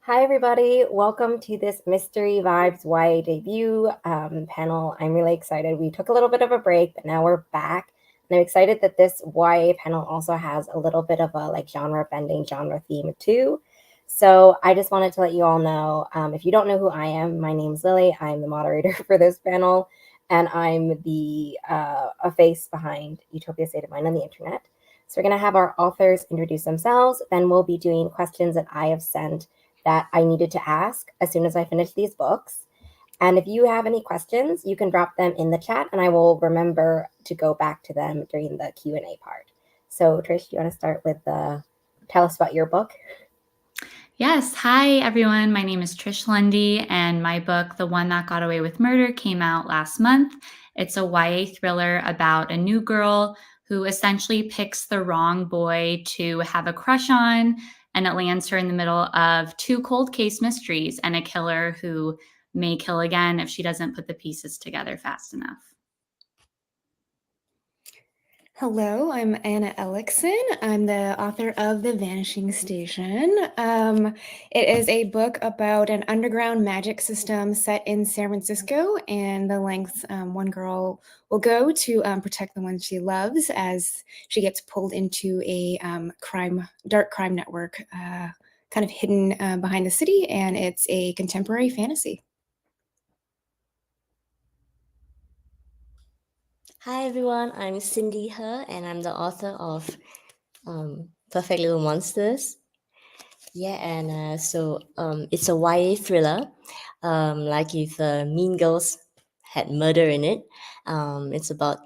Hi, everybody. Welcome to this Mystery Vibes YA debut panel. I'm really excited. We took a little bit of a break, but now we're back. And I'm excited that this YA panel also has a little bit of a genre bending genre theme too. So I just wanted to let you all know, if you don't know who I am, my name's Lily. I'm the moderator for this panel, and I'm the a face behind Utopia State of Mind on the internet. So we're going to have our authors introduce themselves. Then we'll be doing questions that I have sent that I needed to ask as soon as I finish these books. And if you have any questions, you can drop them in the chat and I will remember to go back to them during the Q&A part. So Trish, do you want to start with tell us about your book? Yes. Hi, everyone. My name is Trish Lundy, and my book, The One That Got Away with Murder, came out last month. It's a YA thriller about a new girl who essentially picks the wrong boy to have a crush on, and it lands her in the middle of two cold case mysteries and a killer who may kill again if she doesn't put the pieces together fast enough. Hello, I'm Anna Ellickson. I'm the author of The Vanishing Station. It is a book about an underground magic system set in San Francisco and the lengths one girl will go to protect the one she loves as she gets pulled into a dark crime network kind of hidden behind the city, and it's a contemporary fantasy. Hi everyone, I'm Cindy He, and I'm the author of Perfect Little Monsters. Yeah, and it's a YA thriller, like if Mean Girls had murder in it. It's about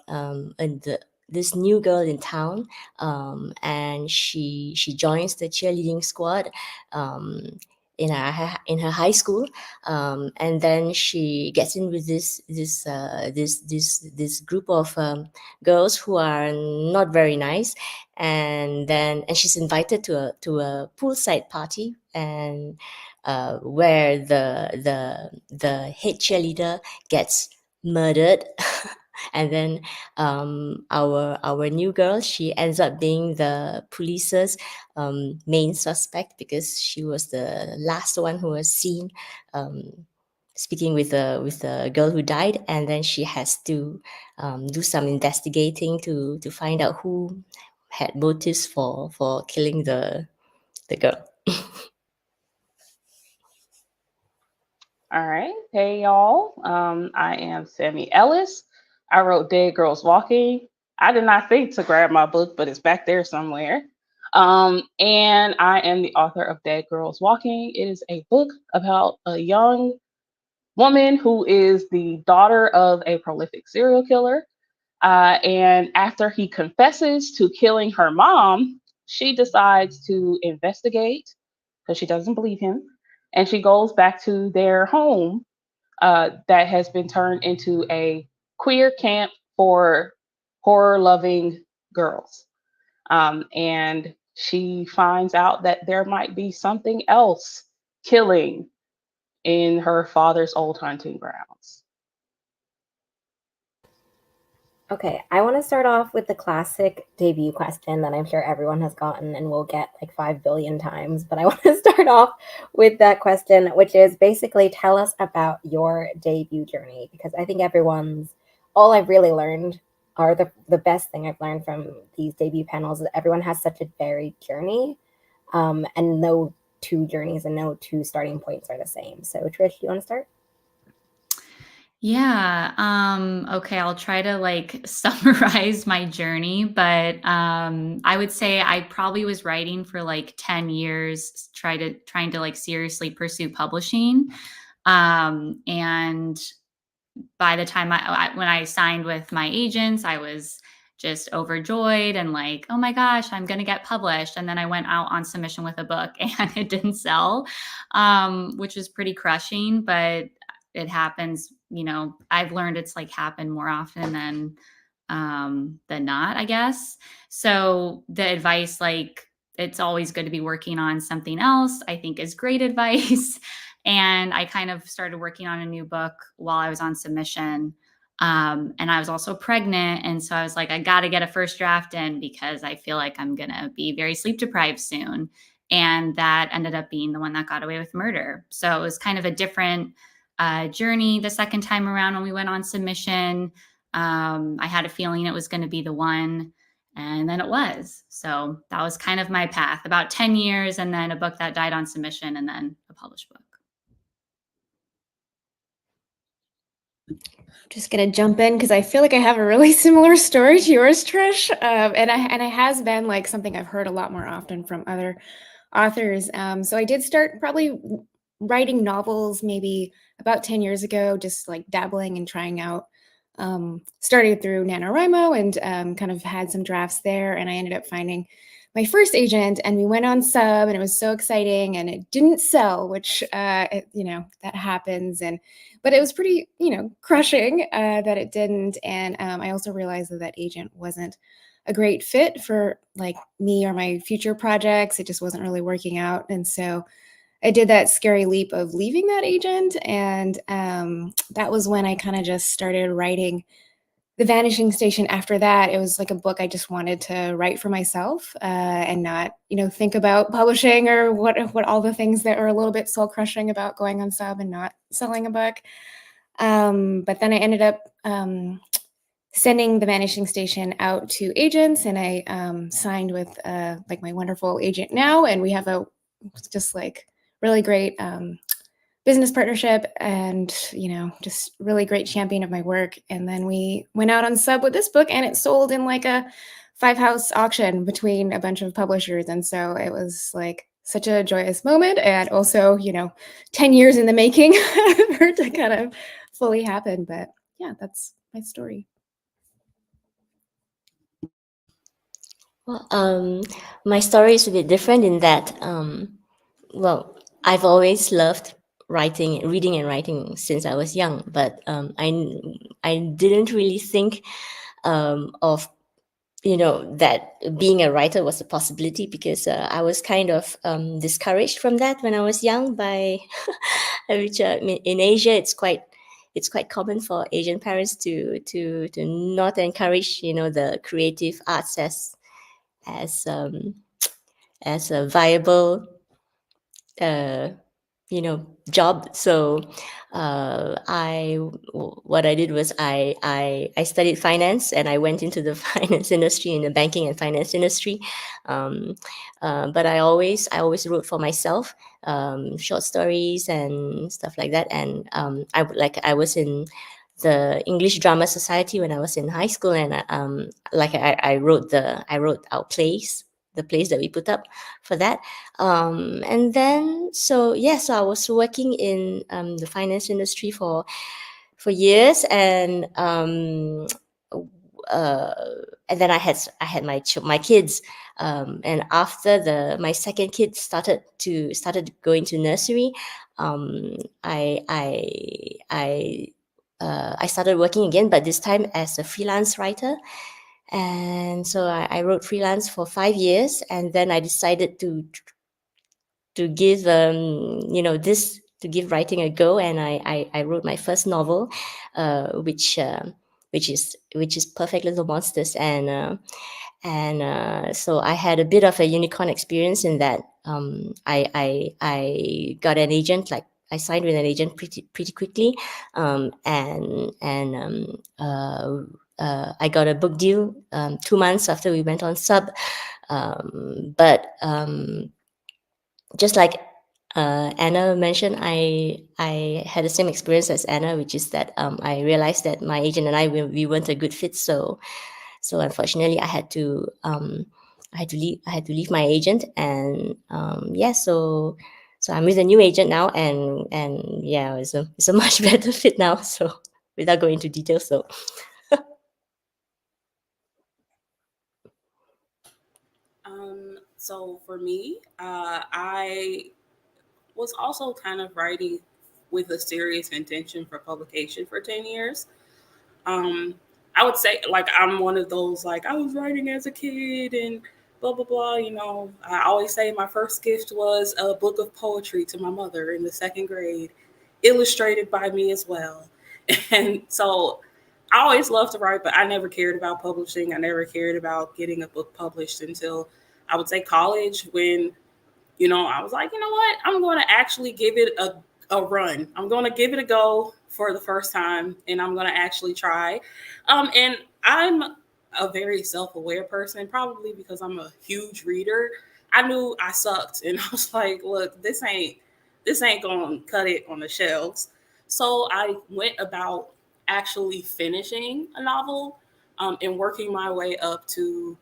this new girl in town, and she joins the cheerleading squad. In her high school, and then she gets in with this group of girls who are not very nice, and she's invited to a poolside party, and where the head cheerleader gets murdered. And then our new girl, she ends up being the police's main suspect because she was the last one who was seen speaking with the girl who died, and then she has to do some investigating to find out who had motives for killing the girl. All right. Hey, y'all. I am Sammy Ellis. I wrote Dead Girls Walking. I did not think to grab my book, but it's back there somewhere. And I am the author of Dead Girls Walking. It is a book about a young woman who is the daughter of a prolific serial killer. And after he confesses to killing her mom, she decides to investigate because she doesn't believe him. And she goes back to their home that has been turned into a queer camp for horror loving girls. And she finds out that there might be something else killing in her father's old hunting grounds. Okay, I want to start off with the classic debut question that I'm sure everyone has gotten and will get like 5 billion times. But I want to start off with that question, which is basically tell us about your debut journey, because I think all I've really learned, or the best thing I've learned from these debut panels, is that everyone has such a varied journey, and no two journeys and no two starting points are the same. So Trish, do you want to start? Yeah. Okay, I'll try to summarize my journey, but I would say I probably was writing for 10 years, trying to seriously pursue publishing. And by the time when I signed with my agents, I was just overjoyed and oh my gosh, I'm going to get published. And then I went out on submission with a book and it didn't sell, which was pretty crushing, but it happens. I've learned it's happened more often than not, I guess. So the advice, it's always good to be working on something else, I think is great advice. And I kind of started working on a new book while I was on submission. And I was also pregnant. And so I was like, I got to get a first draft in because I feel like I'm going to be very sleep deprived soon. And that ended up being the one that got away with murder. So it was kind of a different journey the second time around when we went on submission. I had a feeling it was going to be the one, and then it was. So that was kind of my path, about 10 years, and then a book that died on submission, and then a published book. Just gonna jump in because I feel like I have a really similar story to yours, Trish, and it has been like something I've heard a lot more often from other authors. So I did start probably writing novels maybe about 10 years ago, just like dabbling and trying out. Started through NaNoWriMo and kind of had some drafts there, and I ended up finding my first agent, and we went on sub, and it was so exciting, and it didn't sell, which that happens, but it was pretty crushing that it didn't, and I also realized that agent wasn't a great fit for like me or my future projects. It just wasn't really working out, and so I did that scary leap of leaving that agent, and that was when I kind of just started writing The Vanishing Station. After that, it was like a book I just wanted to write for myself and not, think about publishing or what all the things that are a little bit soul crushing about going on sub and not selling a book. But then I ended up sending The Vanishing Station out to agents, and I signed with like my wonderful agent now, and we have a just like really great business partnership, and just really great champion of my work. And then we went out on sub with this book, and it sold in like a 5-house auction between a bunch of publishers, and so it was like such a joyous moment, and also 10 years in the making for it to kind of fully happen. But yeah, that's my story. Well, my story is a bit different in that, well, I've always loved reading and writing since I was young, but I didn't really think of that being a writer was a possibility, because I was kind of discouraged from that when I was young by which in Asia it's quite common for Asian parents to not encourage the creative arts as a viable job. So what I did was I studied finance, and I went into the finance industry, in the banking and finance industry. But I always wrote for myself, short stories and stuff like that. And I was in the English Drama Society when I was in high school, and I wrote our plays, the plays that we put up for that. And then so I was working in the finance industry for years, and then I had my kids, and after my second kid started going to nursery, I started working again, but this time as a freelance writer. And so I wrote freelance for 5 years, and then I decided to give give writing a go, and I wrote my first novel, which is Perfect Little Monsters, and so I had a bit of a unicorn experience in that I got an agent, like I signed with an agent pretty quickly, and I got a book deal 2 months after we went on sub, but just like Anna mentioned, I had the same experience as Anna, which is that I realized that my agent and I we weren't a good fit. So unfortunately, I had to leave my agent, and so I'm with a new agent now, and yeah, it's a much better fit now. So without going into details, so. So for me, I was also kind of writing with a serious intention for publication for 10 years. I would say, like, I'm one of those, like, I was writing as a kid and blah, blah, blah. I always say my first gift was a book of poetry to my mother in the second grade, illustrated by me as well. And so I always loved to write, but I never cared about publishing. I never cared about getting a book published until I would say college, when I was like, you know what? I'm going to actually give it a run. I'm going to give it a go for the first time, and I'm going to actually try. And I'm a very self-aware person, probably because I'm a huge reader. I knew I sucked, and I was like, look, this ain't going to cut it on the shelves. So I went about actually finishing a novel, and working my way up to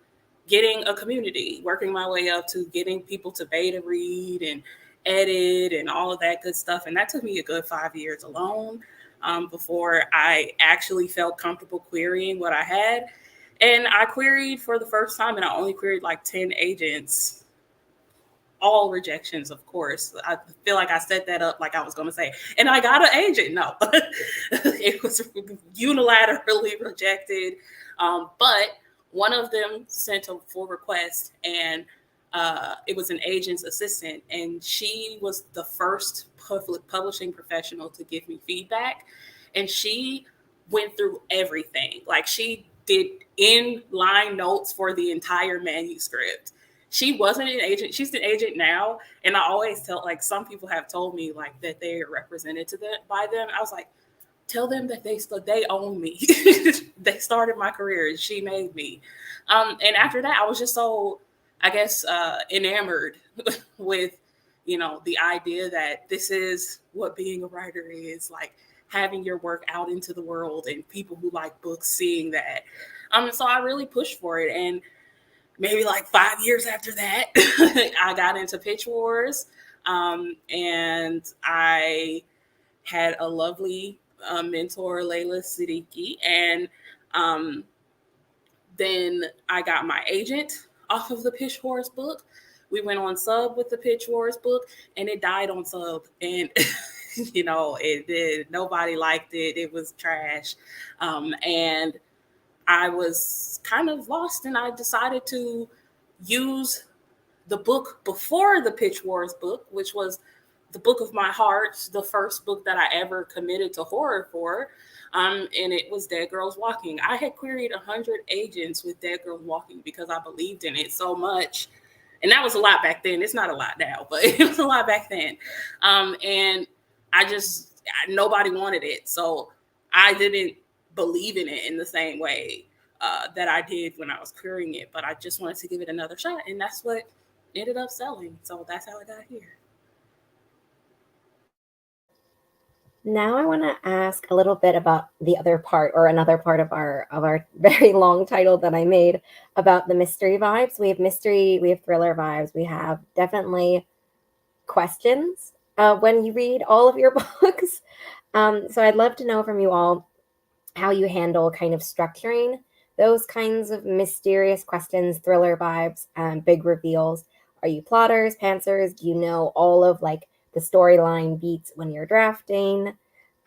getting a community, working my way up to getting people to beta read and edit and all of that good stuff. And that took me a good 5 years alone, before I actually felt comfortable querying what I had. And I queried for the first time, and I only queried like 10 agents, all rejections, of course. I feel like I set that up like I was going to say, and I got an agent. No, it was unilaterally rejected. But one of them sent a full request, and it was an agent's assistant, and she was the first publishing professional to give me feedback. And she went through everything. Like, she did in-line notes for the entire manuscript. She wasn't an agent. She's an agent now. And I always tell, like, some people have told me like that they are represented by them. I was like, tell them that they own me. They started my career and she made me. And after that, I was just so, I guess, enamored with, the idea that this is what being a writer is, like having your work out into the world and people who like books seeing that. So I really pushed for it. And maybe like 5 years after that, I got into Pitch Wars. And I had a lovely mentor, Layla Siddiqui. And then I got my agent off of the Pitch Wars book. We went on sub with the Pitch Wars book, and it died on sub. And, it did. Nobody liked it. It was trash. And I was kind of lost, and I decided to use the book before the Pitch Wars book, which was the book of my heart, the first book that I ever committed to horror for. And it was Dead Girls Walking. I had queried 100 agents with Dead Girls Walking because I believed in it so much. And that was a lot back then. It's not a lot now, but it was a lot back then. And nobody wanted it. So I didn't believe in it in the same way that I did when I was querying it. But I just wanted to give it another shot. And that's what ended up selling. So that's how I got here. Now I want to ask a little bit about the other part, or another part of our very long title that I made, about the mystery vibes. We have mystery, we have thriller vibes, we have definitely questions when you read all of your books. So I'd love to know from you all how you handle kind of structuring those kinds of mysterious questions, thriller vibes, big reveals. Are you plotters, pantsers? Do you know all of like the storyline beats when you're drafting?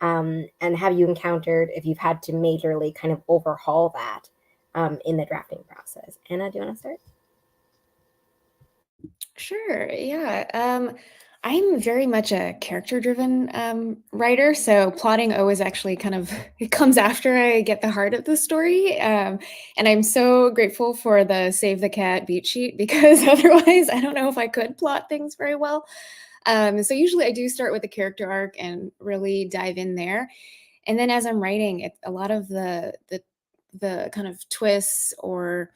And have you encountered, if you've had to majorly kind of overhaul that in the drafting process? Anna, do you want to start? Sure. Yeah. I'm very much a character-driven writer, so plotting always actually kind of it comes after I get the heart of the story. And I'm so grateful for the Save the Cat beat sheet because otherwise I don't know if I could plot things very well. So usually I do start with the character arc and really dive in there. And then as I'm writing, a lot of the kind of twists or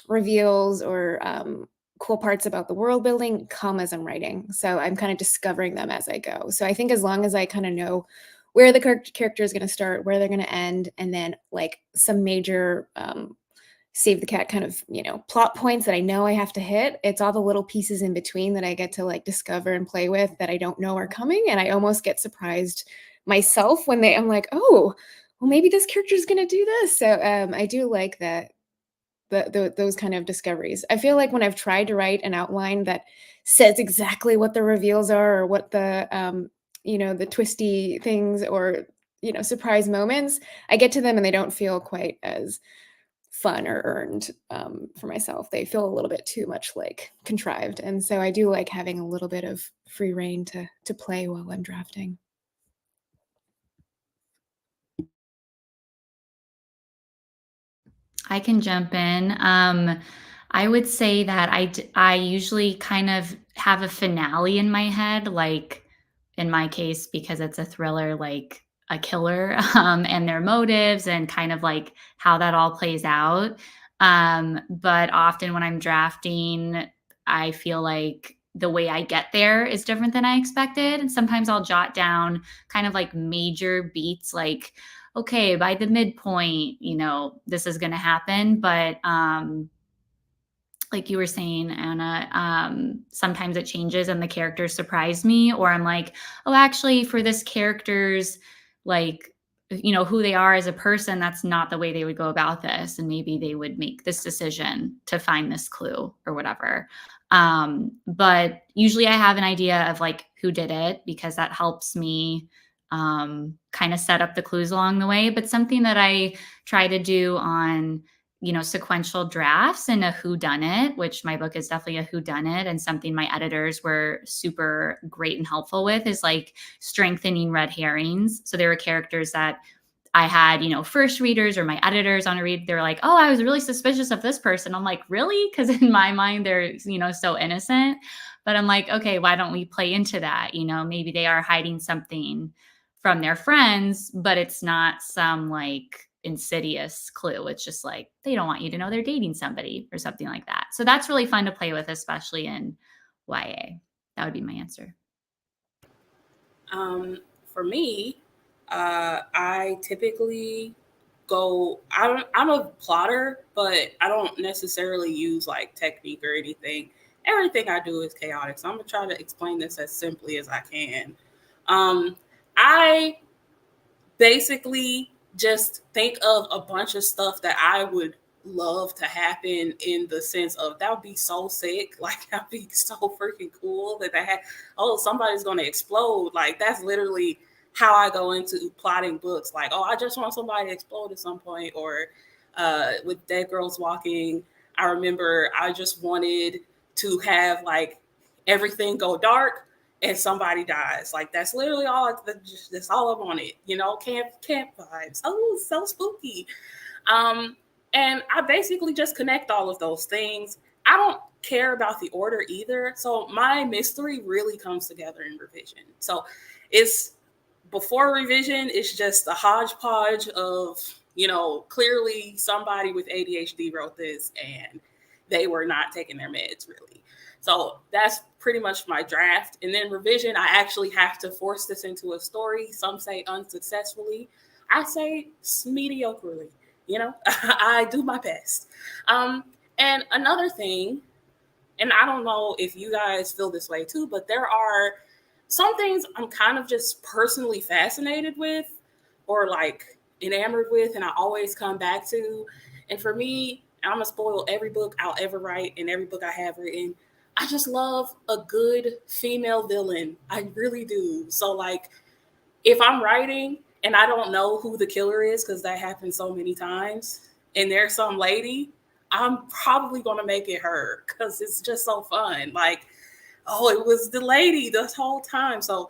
reveals or cool parts about the world building come as I'm writing. So I'm kind of discovering them as I go. So I think as long as I kind of know where the character is going to start, where they're going to end, and then like some major Save the Cat kind of, plot points that I know I have to hit. It's all the little pieces in between that I get to like discover and play with that I don't know are coming. And I almost get surprised myself when I'm like, oh, well, maybe this character is going to do this. So I do like that, those kind of discoveries. I feel like when I've tried to write an outline that says exactly what the reveals are or what the, the twisty things or, surprise moments, I get to them and they don't feel quite as fun or earned for myself. They feel a little bit too much like contrived. And so I do like having a little bit of free reign to play while I'm drafting. I can jump in. I would say that I usually kind of have a finale in my head, like in my case, because it's a thriller, like a killer and their motives and kind of like how that all plays out. But often when I'm drafting, I feel like the way I get there is different than I expected. And sometimes I'll jot down kind of like major beats, like, okay, by the midpoint, this is going to happen. But like you were saying, Anna, sometimes it changes and the characters surprise me, or I'm like, oh, actually, for this character's like, who they are as a person, that's not the way they would go about this. And maybe they would make this decision to find this clue or whatever. But usually I have an idea of like who did it, because that helps me kind of set up the clues along the way. But something that I try to do on sequential drafts and a whodunit, which my book is definitely a whodunit, and something my editors were super great and helpful with is like strengthening red herrings. So there were characters that I had, first readers or my editors on a read, they were like, oh, I was really suspicious of this person. I'm like, really? Because in my mind, they're, so innocent. But I'm like, okay, why don't we play into that? Maybe they are hiding something from their friends, but it's not some like insidious clue. It's just like they don't want you to know they're dating somebody or something like that. So that's really fun to play with, especially in YA. That would be my answer. For me, I typically I'm a plotter, but I don't necessarily use like technique or anything. Everything I do is chaotic. So I'm gonna try to explain this as simply as I can. I basically just think of a bunch of stuff that I would love to happen, in the sense of that would be so sick. Like that'd be so freaking cool that somebody's gonna explode. Like that's literally how I go into plotting books. Like, oh, I just want somebody to explode at some point. Or with Dead Girls Walking, I remember I just wanted to have like everything go dark and somebody dies. Like that's literally that's all I wanted. Camp vibes. Oh, so spooky. And I basically just connect all of those things. I don't care about the order either. So my mystery really comes together in revision. So it's before revision, it's just a hodgepodge of, clearly somebody with ADHD wrote this and they were not taking their meds really. So that's pretty much my draft. And then revision, I actually have to force this into a story. Some say unsuccessfully. I say mediocrely. I do my best. And another thing, and I don't know if you guys feel this way too, but there are some things I'm kind of just personally fascinated with, or like enamored with, and I always come back to. And for me, I'm gonna spoil every book I'll ever write and every book I have written. I just love a good female villain. I really do. So like if I'm writing and I don't know who the killer is, because that happens so many times, and there's some lady, I'm probably going to make it her, because it's just so fun. Like, oh, it was the lady this whole time. So,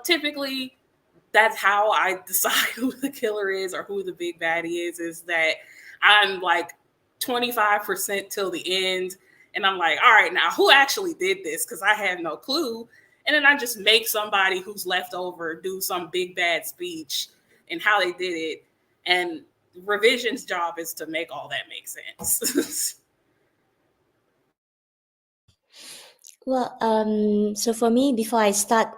typically that's how I decide who the killer is or who the big baddie is that I'm like 25% till the end. And I'm like, all right, now who actually did this? Because I have no clue. And then I just make somebody who's left over do some big bad speech and how they did it. And revision's job is to make all that make sense. Well, so for me, before I start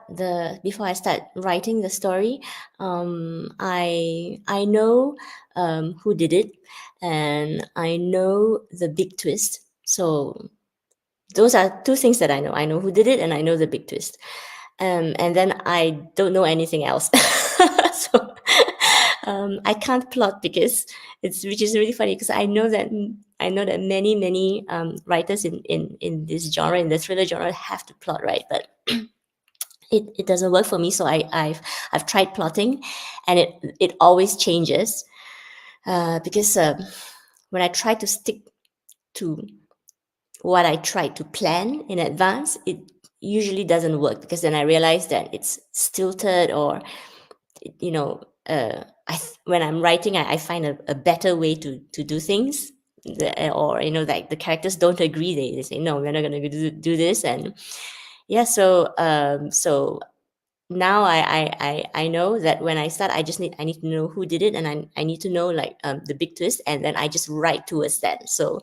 writing the story, I know who did it, and I know the big twist. So those are two things that I know. I know who did it, and I know the big twist. And then I don't know anything else. So I can't plot, which is really funny, because I know that many writers in this genre, in the thriller genre, have to plot, right? But it doesn't work for me. So I've tried plotting, and it always changes, because when I try to stick to what I try to plan in advance, it usually doesn't work, because then I realize that it's stilted, or when I'm writing, I find a better way to do things or like the characters don't agree. They say no, we're not going to do this. And yeah, so now I know that when I start, I need to know who did it, and I need to know like the big twist, and then I just write towards that. So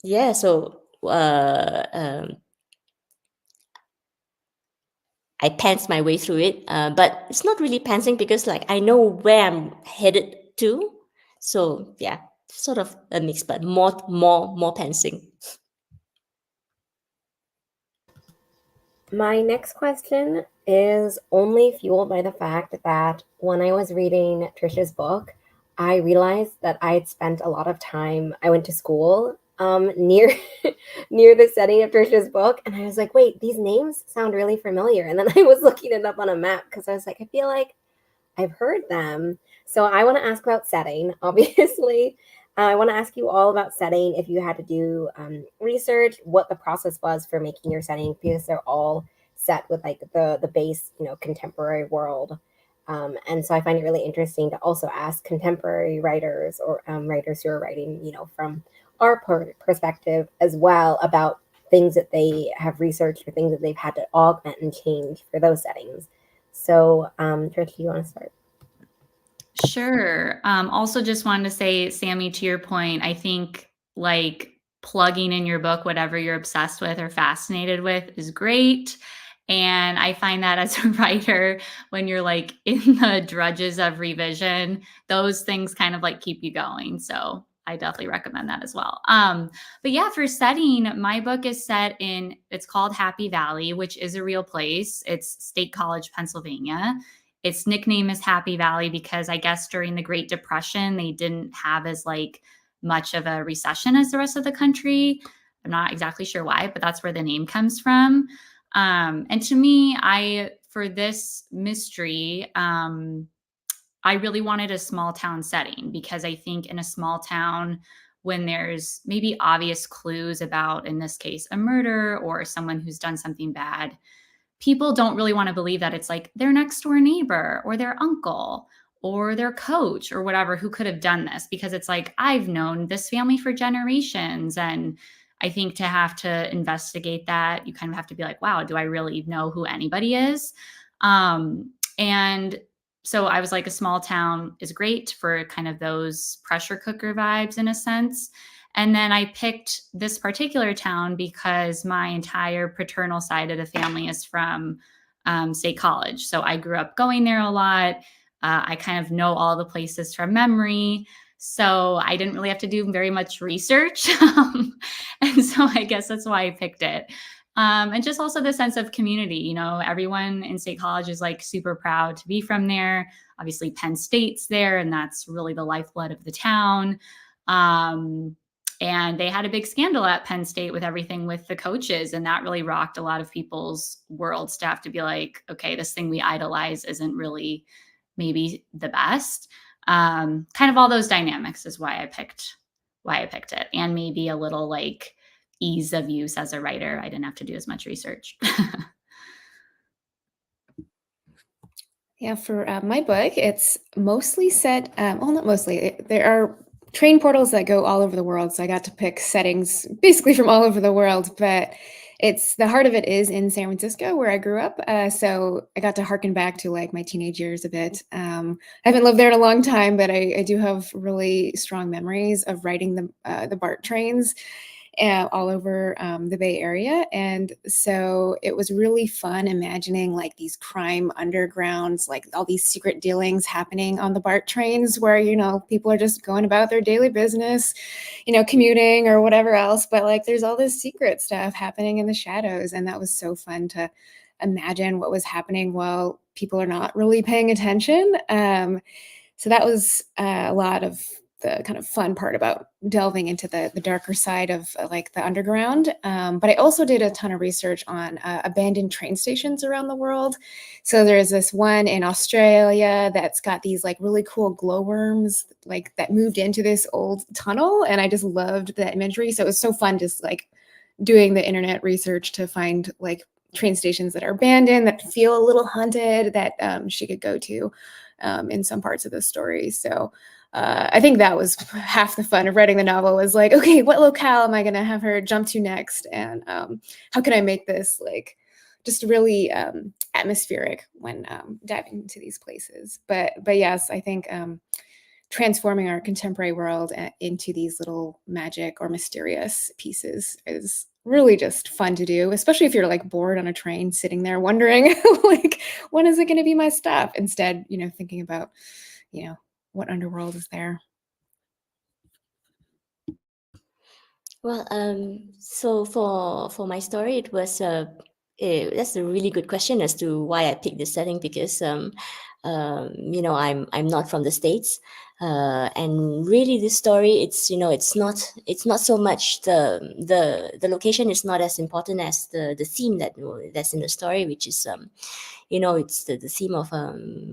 yeah, so I pants my way through it, but it's not really pantsing because like I know where I'm headed to. So yeah, sort of a mix, but more pantsing. My next question is only fueled by the fact that when I was reading Trisha's book, I realized that I had spent a lot of time. I went to school near near the setting of Trisha's book, and I was like, "Wait, these names sound really familiar." And then I was looking it up on a map because I was like, "I feel like I've heard them." So I want to ask about setting, obviously. I want to ask you all about setting. If you had to do research, what the process was for making your setting, because they're all set with like the base, contemporary world. And so I find it really interesting to also ask contemporary writers or writers who are writing, from our perspective as well about things that they have researched or things that they've had to augment and change for those settings. So, Trish, do you want to start? Sure. Also, just wanted to say, Sammy, to your point, I think like plugging in your book, whatever you're obsessed with or fascinated with, is great. And I find that as a writer, when you're like in the drudges of revision, those things kind of like keep you going. So I definitely recommend that as well. But yeah, for setting, my book is set in, it's called Happy Valley, which is a real place. It's State College, Pennsylvania. Its nickname is Happy Valley because I guess during the Great Depression, they didn't have as like much of a recession as the rest of the country. I'm not exactly sure why, but that's where the name comes from. And to me, for this mystery, I really wanted a small town setting because I think in a small town, when there's maybe obvious clues about, in this case, a murder or someone who's done something bad, people don't really want to believe that it's like their next door neighbor or their uncle or their coach or whatever who could have done this, because it's like, I've known this family for generations. And I think to have to investigate that, you kind of have to be like, wow, do I really know who anybody is? And so I was like, a small town is great for kind of those pressure cooker vibes in a sense. And then I picked this particular town because my entire paternal side of the family is from State College. So I grew up going there a lot. I kind of know all the places from memory. So I didn't really have to do very much research. And so I guess that's why I picked it. And just also the sense of community, everyone in State College is like super proud to be from there. Obviously Penn State's there, and that's really the lifeblood of the town. And they had a big scandal at Penn State with everything with the coaches. And that really rocked a lot of people's worlds to have to be like, okay, this thing we idolize isn't really maybe the best. Kind of all those dynamics is why I picked it. And maybe a little like ease of use as a writer. I didn't have to do as much research. Yeah, for my book, it's mostly set, well, not mostly. There are train portals that go all over the world, so I got to pick settings basically from all over the world, but the heart of it is in San Francisco, where I grew up, so I got to harken back to like my teenage years a bit. I haven't lived there in a long time, but I do have really strong memories of riding the BART trains all over the Bay Area. And so it was really fun imagining like these crime undergrounds, like all these secret dealings happening on the BART trains where, people are just going about their daily business, commuting or whatever else. But like there's all this secret stuff happening in the shadows. And that was so fun to imagine what was happening while people are not really paying attention. So that was a lot of the kind of fun part about delving into the darker side of like the underground. But I also did a ton of research on abandoned train stations around the world. So there's this one in Australia that's got these like really cool glowworms like that moved into this old tunnel. And I just loved that imagery. So it was so fun just like doing the internet research to find like train stations that are abandoned, that feel a little haunted, that she could go to in some parts of the story. So I think that was half the fun of writing the novel, was like, okay, what locale am I going to have her jump to next? And how can I make this like just really atmospheric when diving into these places? But yes, I think transforming our contemporary world into these little magic or mysterious pieces is really just fun to do, especially if you're like bored on a train sitting there wondering like, when is it going to be my stop? Instead, thinking about, what underworld is there. Well, so for my story, it was that's a really good question as to why I picked this setting, because I'm not from the States, and really this story, it's not so much the location is not as important as the theme that's in the story, which is it's the theme of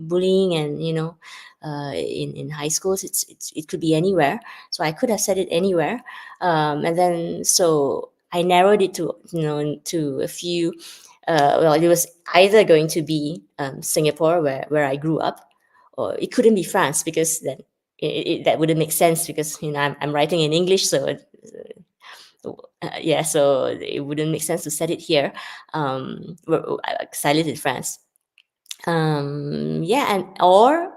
bullying, and in high schools, it could be anywhere, so I could have said it anywhere, and then so I narrowed it to a few. Well, it was either going to be Singapore, where I grew up, or it couldn't be France, because then that wouldn't make sense, because I'm writing in English, so yeah, so it wouldn't make sense to set it here. Because I live in France. Yeah, and or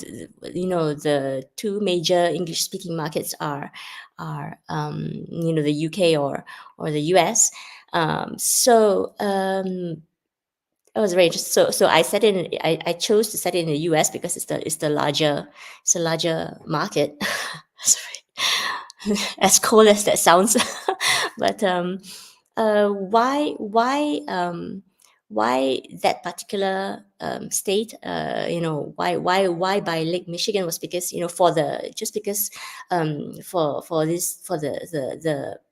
the two major English speaking markets are the UK or the US. I was very interested. So I set in. I chose to set it in the US because it's a larger market. Sorry, as cold as that sounds, but why that particular state? Why by Lake Michigan was because for the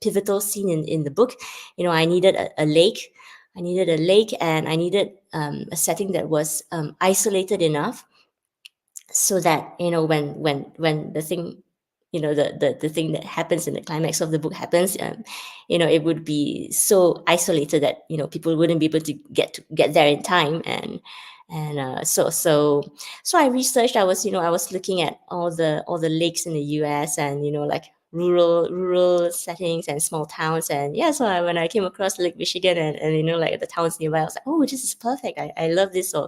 pivotal scene in the book, I needed a lake. I needed a lake, and I needed a setting that was isolated enough, so that when the thing, the thing that happens in the climax of the book happens, it would be so isolated that people wouldn't be able to get there in time. And I researched. I was looking at all the lakes in the US, and like rural settings and small towns. And yeah, so when I came across Lake Michigan, and like the towns nearby, I was like, oh, this is perfect. I love this. So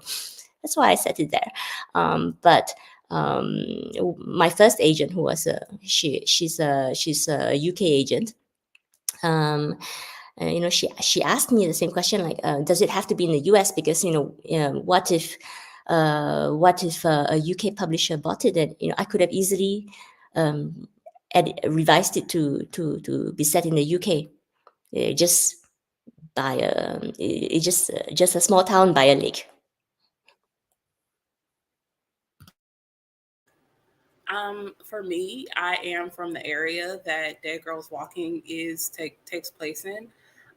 that's why I set it there. But my first agent, who was she's a UK agent, she asked me the same question, like, does it have to be in the US? Because what if a UK publisher bought it, and I could have easily revised it to be set in the UK, just by just a small town by a lake. For me, I am from the area that Dead Girls Walking takes place in.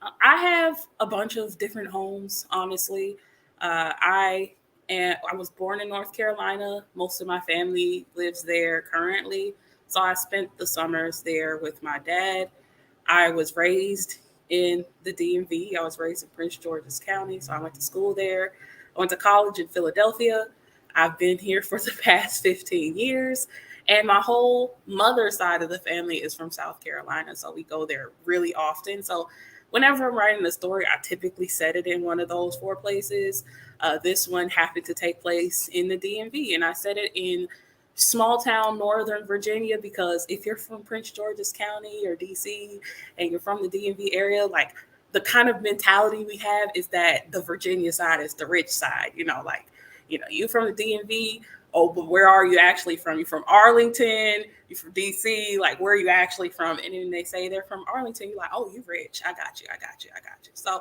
I have a bunch of different homes, honestly. I was born in North Carolina. Most of my family lives there currently, so I spent the summers there with my dad. I was raised in the DMV. I was raised in Prince George's County, so I went to school there. I went to college in Philadelphia. I've been here for the past 15 years. And my whole mother's side of the family is from South Carolina. So we go there really often. So whenever I'm writing a story, I typically set it in one of those four places. This one happened to take place in the DMV, and I set it in small town Northern Virginia, because if you're from Prince George's County or DC and you're from the DMV area, like the kind of mentality we have is that the Virginia side is the rich side, you from the DMV. Oh, but where are you actually from? You from Arlington? You from DC? Like, where are you actually from? And then they say they're from Arlington. You're like, oh, you rich. I got you. So,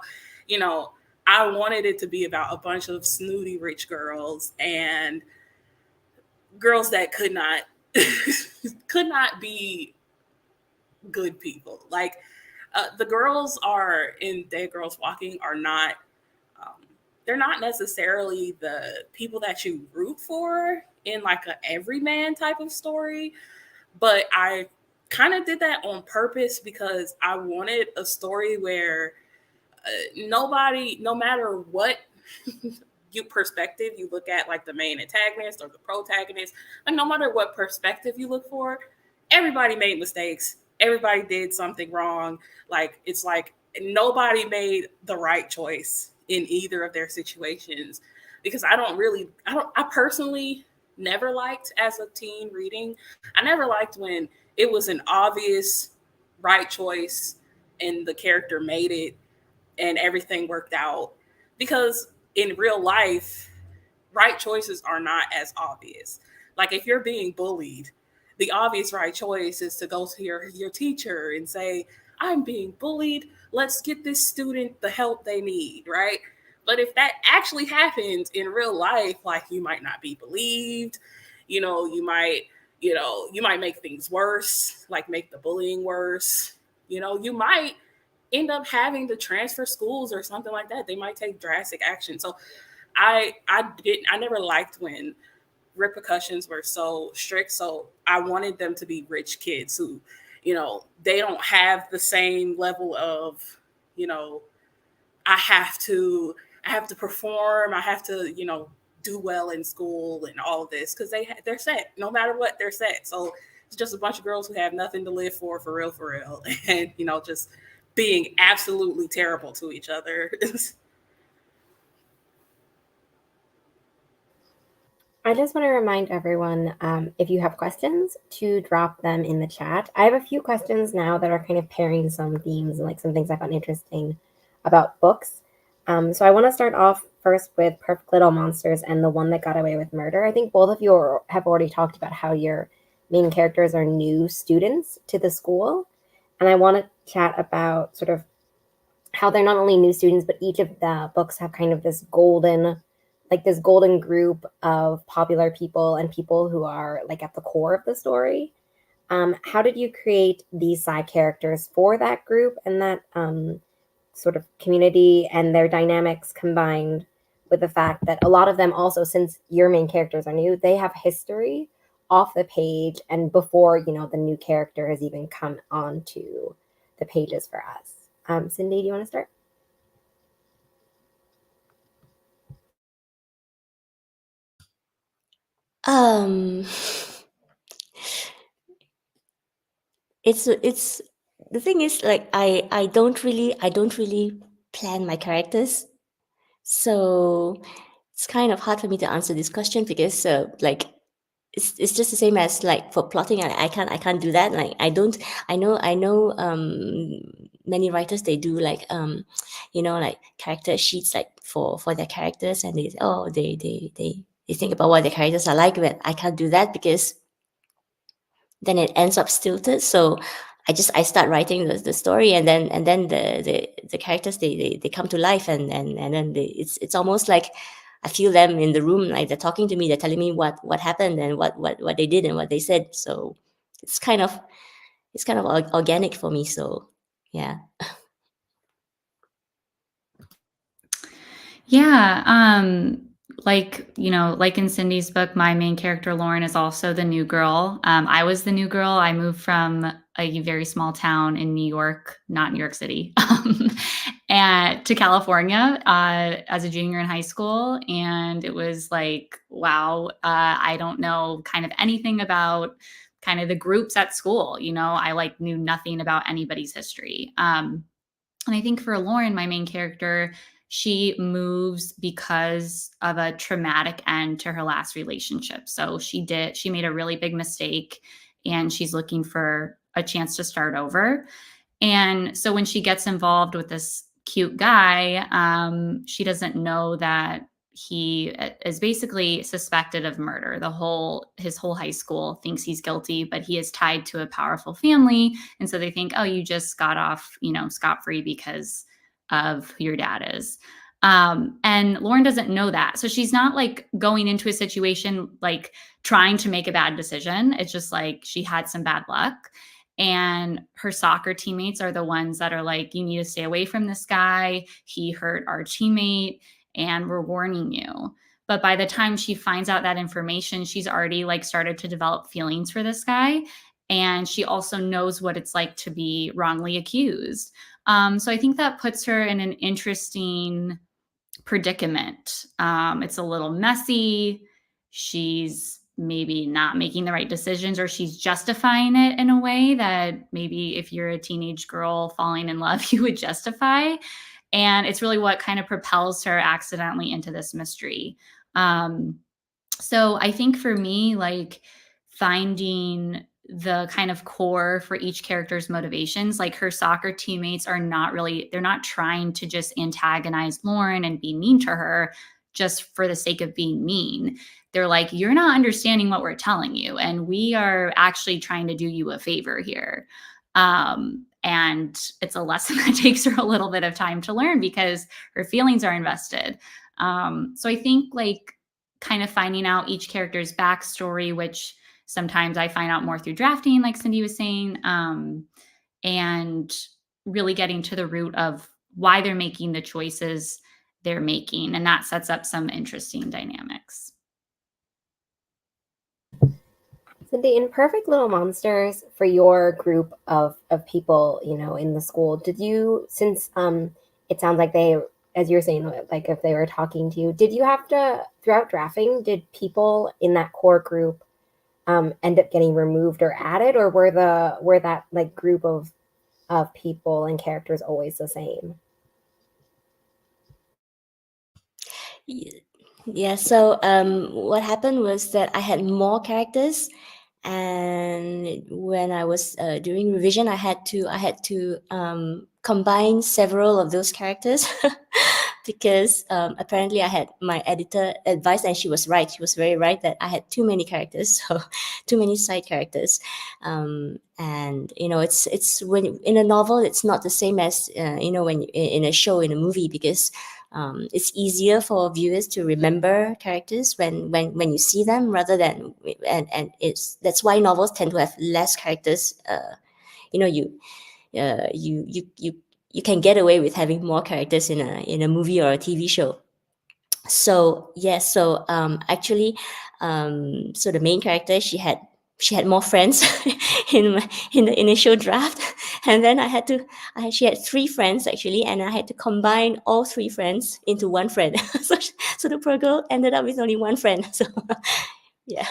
I wanted it to be about a bunch of snooty rich girls and girls that could not be good people. Like, the girls are in Dead Girls Walking are not they're not necessarily the people that you root for in like a everyman type of story, but I kind of did that on purpose because I wanted a story where nobody, no matter what perspective you look at, like the main antagonist or the protagonist, like no matter what perspective you look for, everybody made mistakes. Everybody did something wrong. Like it's like nobody made the right choice in either of their situations. Because I personally never liked as a teen reading. I never liked when it was an obvious right choice and the character made it and everything worked out. Because in real life, right choices are not as obvious. Like if you're being bullied, the obvious right choice is to go to your teacher and say, I'm being bullied. Let's get this student the help they need, right? But if that actually happens in real life, like you might not be believed, you might make things worse, like make the bullying worse. You might end up having to transfer schools or something like that. They might take drastic action. So I never liked when repercussions were so strict. So I wanted them to be rich kids who, they don't have the same level of, I have to perform, I have to, do well in school and all of this, because they're set. No matter what, they're set. So it's just a bunch of girls who have nothing to live for real, and just being absolutely terrible to each other. I just want to remind everyone, if you have questions, to drop them in the chat. I have a few questions now that are kind of pairing some themes and like some things I found interesting about books. So I want to start off first with Perfect Little Monsters and The One That Got Away with Murder. I think both of you have already talked about how your main characters are new students to the school. And I want to chat about sort of how they're not only new students, but each of the books have kind of this golden group of popular people and people who are like at the core of the story. How did you create these side characters for that group and that sort of community and their dynamics, combined with the fact that a lot of them also, since your main characters are new, they have history off the page and before, the new character has even come onto the pages for us. Cindy, do you want to start? Um, it's the thing is, like, I don't really plan my characters, so it's kind of hard for me to answer this question because like it's just the same as like for plotting. I can't do that. Like I know many writers, they do like like character sheets like for their characters, and they think about what their characters are like, but I can't do that because then it ends up stilted. So I start writing the story, and then the characters, they come to life, and then it's almost like I feel them in the room, like they're talking to me, they're telling me what happened and what they did and what they said. So it's kind of organic for me. So yeah. Yeah. Like, like in Cindy's book, my main character, Lauren, is also the new girl. I was the new girl. I moved from a very small town in New York, not New York City, and to California as a junior in high school. And it was like, wow, I don't know kind of anything about kind of the groups at school. I like knew nothing about anybody's history. And I think for Lauren, my main character, she moves because of a traumatic end to her last relationship. So she made a really big mistake and she's looking for a chance to start over. And so when she gets involved with this cute guy, she doesn't know that he is basically suspected of murder. His whole high school thinks he's guilty, but he is tied to a powerful family. And so they think, oh, you just got off, scot-free because of who your dad is. And Lauren doesn't know that. So she's not like going into a situation, like trying to make a bad decision. It's just like she had some bad luck. And her soccer teammates are the ones that are like, you need to stay away from this guy. He hurt our teammate and we're warning you. But by the time she finds out that information, she's already like started to develop feelings for this guy. And she also knows what it's like to be wrongly accused. So I think that puts her in an interesting predicament. It's a little messy. She's maybe not making the right decisions, or she's justifying it in a way that maybe if you're a teenage girl falling in love, you would justify. And it's really what kind of propels her accidentally into this mystery. So I think for me, like finding the kind of core for each character's motivations, like her soccer teammates are not really, they're not trying to just antagonize Lauren and be mean to her just for the sake of being mean. They're like, you're not understanding what we're telling you, and we are actually trying to do you a favor here. And it's a lesson that takes her a little bit of time to learn because her feelings are invested. So I think like kind of finding out each character's backstory, which sometimes I find out more through drafting, like Cindy was saying, and really getting to the root of why they're making the choices they're making. And that sets up some interesting dynamics. Cindy, in Perfect Little Monsters, for your group of people, you know, in the school, did you, since it sounds like they, as you're saying, like if they were talking to you, did you have to, throughout drafting, did people in that core group end up getting removed or added, or were that like group of people and characters always the same? Yeah, so what happened was that I had more characters, and when I was doing revision, I had to combine several of those characters because apparently I had my editor advice, and she was right. She was very right that I had too many characters, so too many side characters. And you know, it's when in a novel, it's not the same as you know, when in a show, in a movie, because it's easier for viewers to remember characters when you see them, rather than and that's why novels tend to have less characters. You know, you can get away with having more characters in a movie or a TV show. So yes, so actually, so the main character, she had more friends in the initial draft, and then she had 3 friends actually, and I had to combine all 3 friends into one friend. So the poor girl ended up with only one friend. So yeah.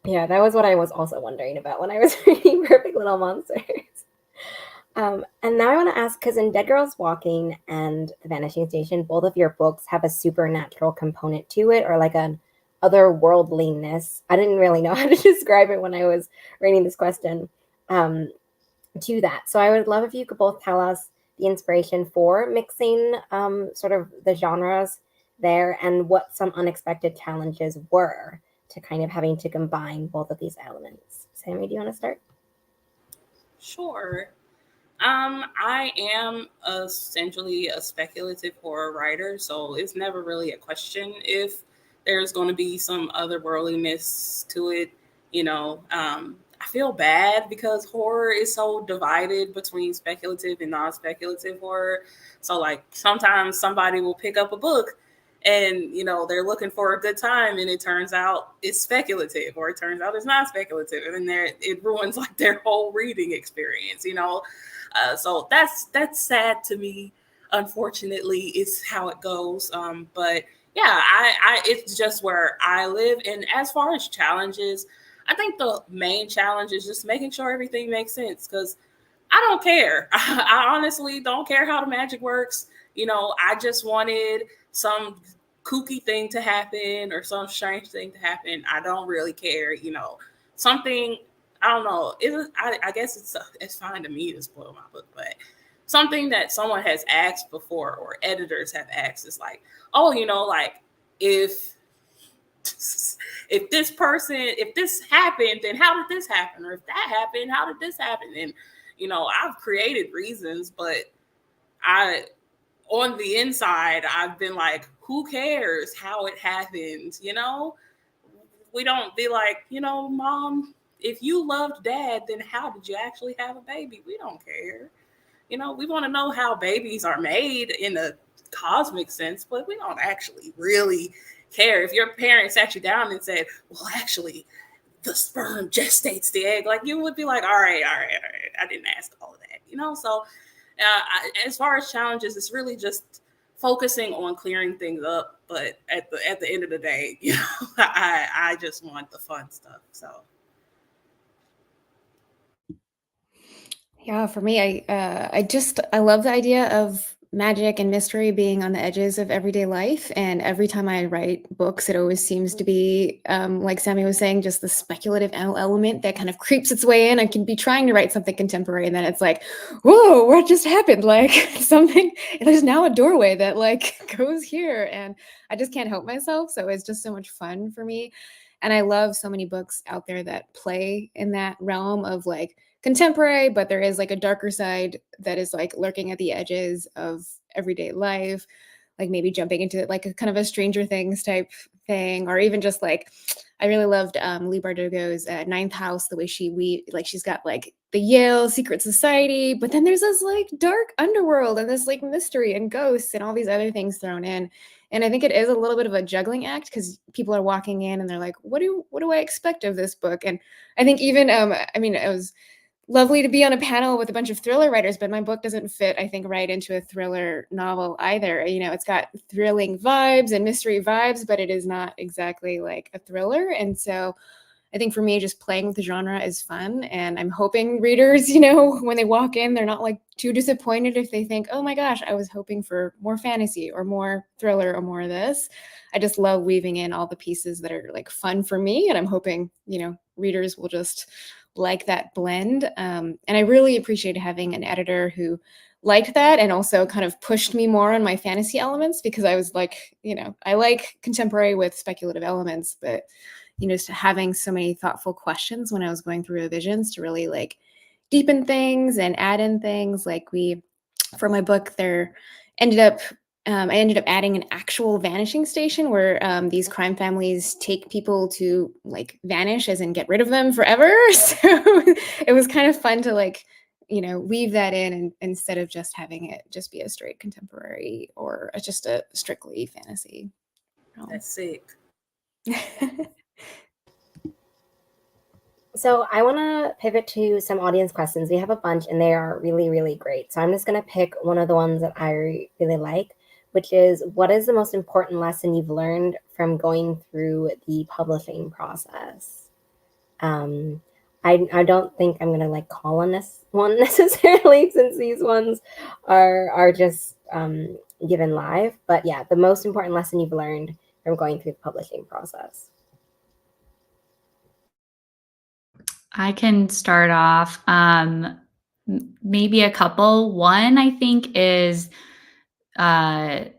Yeah, that was what I was also wondering about when I was reading Perfect Little Monsters. And now I want to ask, because in Dead Girls Walking and The Vanishing Station, both of your books have a supernatural component to it, or like an otherworldliness. I didn't really know how to describe it when I was reading this question to that. So I would love if you could both tell us the inspiration for mixing sort of the genres there, and what some unexpected challenges were to kind of having to combine both of these elements. Sammy, do you want to start? Sure. I am essentially a speculative horror writer, so it's never really a question if there's going to be some otherworldliness to it. You know, I feel bad because horror is so divided between speculative and non-speculative horror. So, like, sometimes somebody will pick up a book and, you know, they're looking for a good time, and it turns out it's speculative, or it turns out it's not speculative, and then it ruins like their whole reading experience, you know. So that's sad to me. Unfortunately, it's how it goes. But yeah, I it's just where I live. And as far as challenges, I think the main challenge is just making sure everything makes sense, because I don't care. I honestly don't care how the magic works. You know, I just wanted some kooky thing to happen or some strange thing to happen. I don't really care. You know, something, I don't know. I guess it's fine to me to spoil my book, but something that someone has asked before, or editors have asked, is like, oh, you know, like if this happened, then how did this happen? Or if that happened, how did this happen? And you know, I've created reasons, but on the inside, I've been like, who cares how it happened? You know, we don't be like, you know, Mom, if you loved Dad, then how did you actually have a baby? We don't care. You know, we want to know how babies are made in a cosmic sense, but we don't actually really care. If your parents sat you down and said, well, actually, the sperm gestates the egg, like, you would be like, all right. I didn't ask all of that, you know? So As far as challenges, it's really just focusing on clearing things up. But at the end of the day, I just want the fun stuff. So Yeah, for me, I love the idea of magic and mystery being on the edges of everyday life. And every time I write books, it always seems to be, like Sammy was saying, just the speculative element that kind of creeps its way in. I can be trying to write something contemporary, and then it's like, whoa, what just happened? Like something, there's now a doorway that like goes here, and I just can't help myself. So it's just so much fun for me. And I love so many books out there that play in that realm of like contemporary, but there is like a darker side that is like lurking at the edges of everyday life, like maybe jumping into like a kind of a Stranger Things type thing, or even just like I really loved Lee Bardugo's Ninth House, the way she's got like the Yale secret society, but then there's this like dark underworld and this like mystery and ghosts and all these other things thrown in. And I think it is a little bit of a juggling act because people are walking in and they're like, what do I expect of this book? And I think even I mean, it was lovely to be on a panel with a bunch of thriller writers, but my book doesn't fit, I think, right into a thriller novel either. You know, it's got thrilling vibes and mystery vibes, but it is not exactly like a thriller. And so I think for me, just playing with the genre is fun. And I'm hoping readers, you know, when they walk in, they're not like too disappointed if they think, oh my gosh, I was hoping for more fantasy or more thriller or more of this. I just love weaving in all the pieces that are like fun for me. And I'm hoping, you know, readers will just like that blend. And I really appreciated having an editor who liked that and also kind of pushed me more on my fantasy elements, because I was like, you know, I like contemporary with speculative elements, but you know, just having so many thoughtful questions when I was going through revisions to really like deepen things and add in things. Like for my book, I ended up adding an actual vanishing station where these crime families take people to like vanish, as in get rid of them forever. So it was kind of fun to like, you know, weave that in and, instead of just having it just be a straight contemporary or just a strictly fantasy. that's sick. So I want to pivot to some audience questions. We have a bunch and they are really, really great. So I'm just going to pick one of the ones that I really like, which is, what is the most important lesson you've learned from going through the publishing process? I don't think I'm going to like call on this one necessarily, since these ones are just given live. But yeah, the most important lesson you've learned from going through the publishing process. I can start off. Maybe a couple. One, I think, is like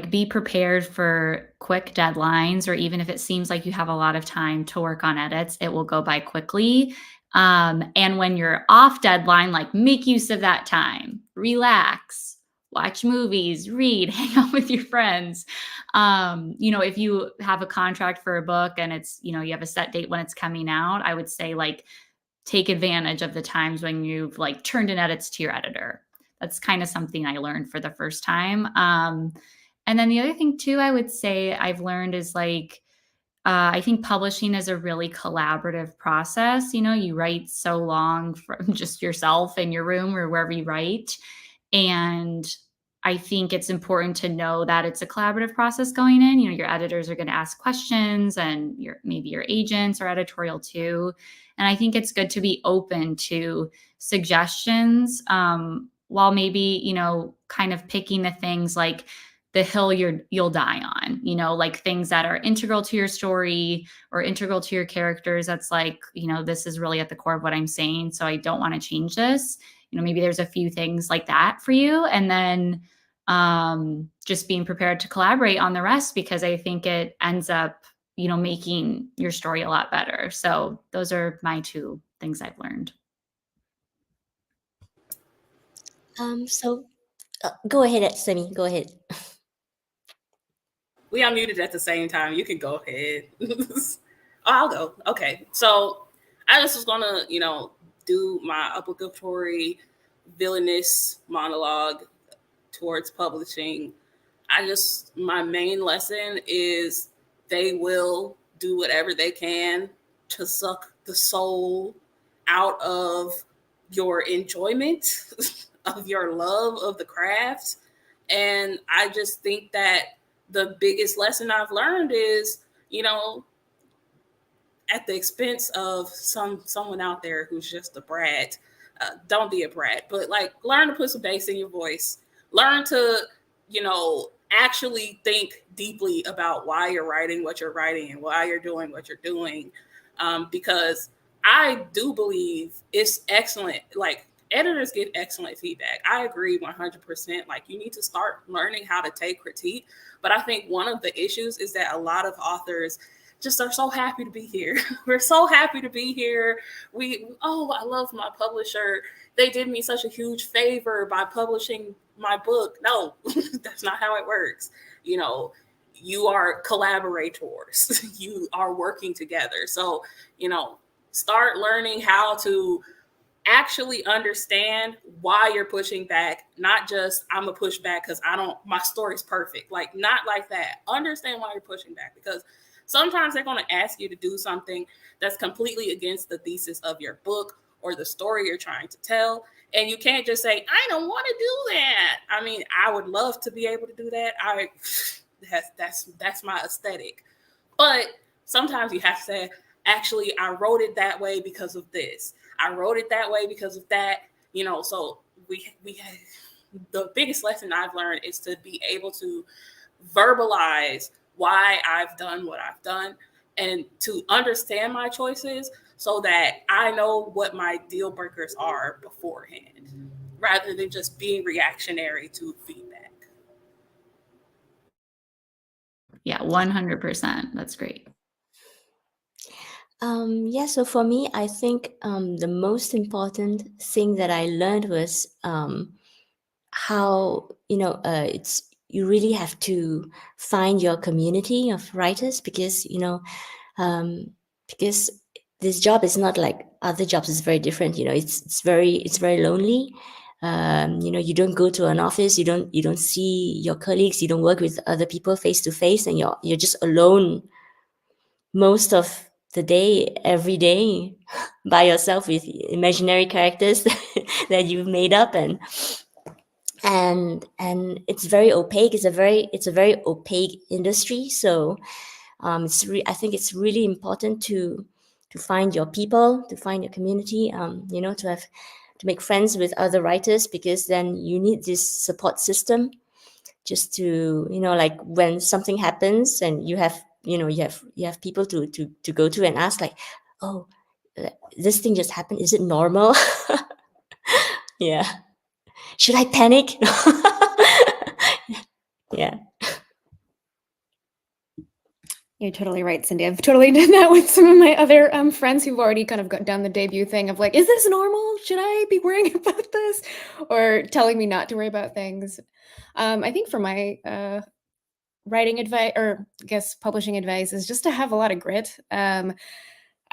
be prepared for quick deadlines, or even if it seems like you have a lot of time to work on edits, it will go by quickly. And when you're off deadline, like make use of that time, relax, watch movies, read, hang out with your friends. You know, if you have a contract for a book and it's, you know, you have a set date when it's coming out, I would say like take advantage of the times when you've like turned in edits to your editor. That's kind of something I learned for the first time. And then the other thing too, I would say I've learned is like, I think publishing is a really collaborative process. You know, you write so long from just yourself in your room or wherever you write. And I think it's important to know that it's a collaborative process going in. You know, your editors are going to ask questions, and maybe your agents or editorial too. And I think it's good to be open to suggestions, while maybe, you know, kind of picking the things like the hill you'll die on, you know, like things that are integral to your story or integral to your characters. That's like, you know, this is really at the core of what I'm saying, so I don't want to change this. You know, maybe there's a few things like that for you. And then just being prepared to collaborate on the rest, because I think it ends up, you know, making your story a lot better. So those are my two things I've learned. So go ahead, Semi. Go ahead. We unmuted at the same time. You can go ahead. I'll go. Okay. So I just was gonna, you know, do my obligatory villainous monologue towards publishing. My main lesson is they will do whatever they can to suck the soul out of your enjoyment of your love of the craft. And I just think that the biggest lesson I've learned is, you know, at the expense of someone out there who's just a brat, don't be a brat, but like learn to put some bass in your voice. Learn to, you know, actually think deeply about why you're writing what you're writing and why you're doing what you're doing. Because I do believe it's excellent. Like editors give excellent feedback. I agree 100%. Like you need to start learning how to take critique. But I think one of the issues is that a lot of authors just are so happy to be here. We're so happy to be here. I love my publisher. They did me such a huge favor by publishing my book. No, that's not how it works. You know, you are collaborators. You are working together. So, you know, start learning how to actually understand why you're pushing back, not just I'm a push back because my story's perfect. Like, not like that. Understand why you're pushing back, because sometimes they're going to ask you to do something that's completely against the thesis of your book or the story you're trying to tell. And you can't just say, I don't want to do that. I mean, I would love to be able to do that. That's my aesthetic. But sometimes you have to say, actually, I wrote it that way because of this. I wrote it that way because of that. You know, so the biggest lesson I've learned is to be able to verbalize why I've done what I've done and to understand my choices so that I know what my deal breakers are beforehand, rather than just being reactionary to feedback. Yeah, 100%. That's great. Yeah, so for me, I think the most important thing that I learned was how, you really have to find your community of writers, because, because this job is not like other jobs. It's very different. It's very lonely. You don't go to an office. You don't see your colleagues. You don't work with other people face to face, and you're just alone most of the day, every day, by yourself with imaginary characters that you've made up, and it's very opaque. It's a very opaque industry. So I think it's really important to find your people, to find your community, to make friends with other writers, because then you need this support system just to, like when something happens and you have people to go to and ask, like, oh, this thing just happened, is it normal? Yeah, should I panic? Yeah. You're totally right, Cindy. I've totally done that with some of my other friends who've already kind of got done the debut thing of like, is this normal? Should I be worrying about this? Or telling me not to worry about things. I think for my writing advice, or I guess publishing advice, is just to have a lot of grit.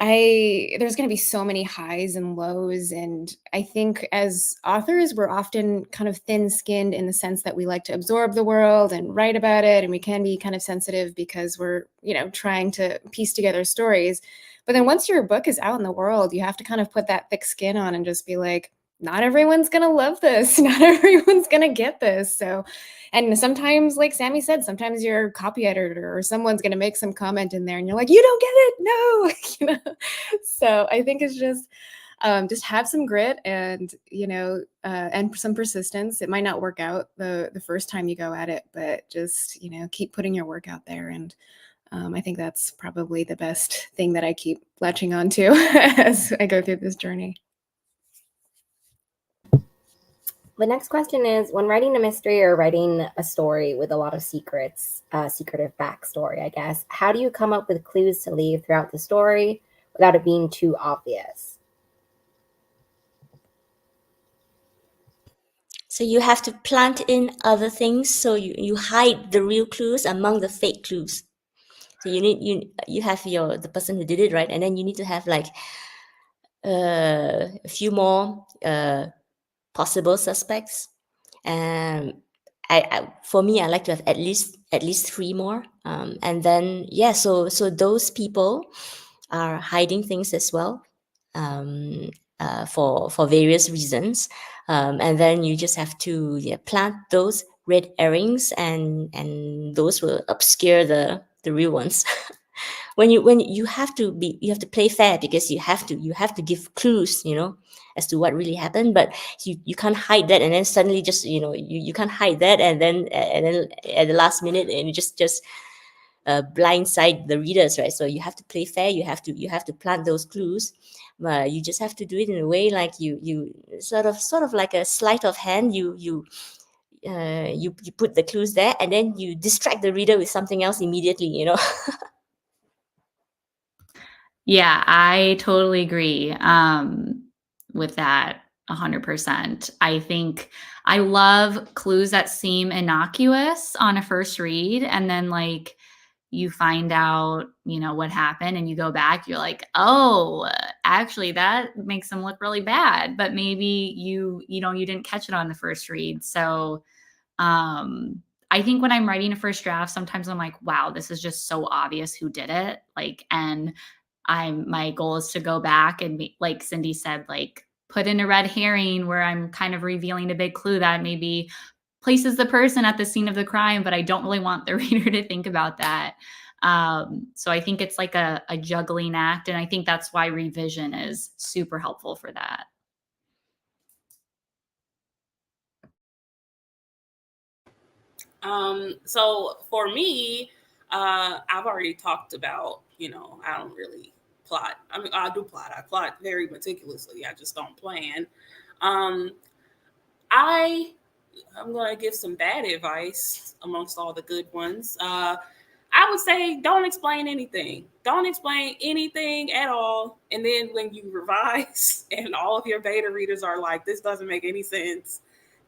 There's going to be so many highs and lows, and I think as authors we're often kind of thin-skinned in the sense that we like to absorb the world and write about it, and we can be kind of sensitive because we're trying to piece together stories. But then once your book is out in the world, you have to kind of put that thick skin on and just be like, not everyone's going to love this. Not everyone's going to get this. So, and sometimes, like Sammy said, sometimes your copy editor or someone's going to make some comment in there and you're like, you don't get it. No. So I think it's just have some grit and, and some persistence. It might not work out the first time you go at it, but just, keep putting your work out there. And I think that's probably the best thing that I keep latching on to as I go through this journey. The next question is, when writing a mystery or writing a story with a lot of secrets, secretive backstory, I guess, how do you come up with clues to leave throughout the story without it being too obvious? So you have to plant in other things, so you hide the real clues among the fake clues. So you have the person who did it, right? And then you need to have like a few more possible suspects. And for me, I like to have at least 3 more. And then so those people are hiding things as well. for various reasons, and then you just have to plant those red herrings, and those will obscure the real ones. when you have to play fair, because you have to give clues, as to what really happened, but you can't hide that, and then suddenly just you can't hide that, and then at the last minute, and you just blindside the readers, right? So you have to play fair. You have to plant those clues, but you just have to do it in a way like you sort of like a sleight of hand. You put the clues there, and then you distract the reader with something else immediately. Yeah, I totally agree with that 100%. I think I love clues that seem innocuous on a first read, and then like you find out, what happened, and you go back, you're like, oh, actually that makes them look really bad, but maybe you didn't catch it on the first read. So I think when I'm writing a first draft, sometimes I'm like, wow, this is just so obvious who did it. Like, and my goal is to go back and like Cindy said, like put in a red herring where I'm kind of revealing a big clue that maybe places the person at the scene of the crime, but I don't really want the reader to think about that. So I think it's like a juggling act. And I think that's why revision is super helpful for that. So for me, I've already talked about, I don't really plot. I mean, I do plot. I plot very meticulously. I just don't plan. I'm going to give some bad advice amongst all the good ones. I would say don't explain anything. Don't explain anything at all. And then when you revise and all of your beta readers are like, this doesn't make any sense,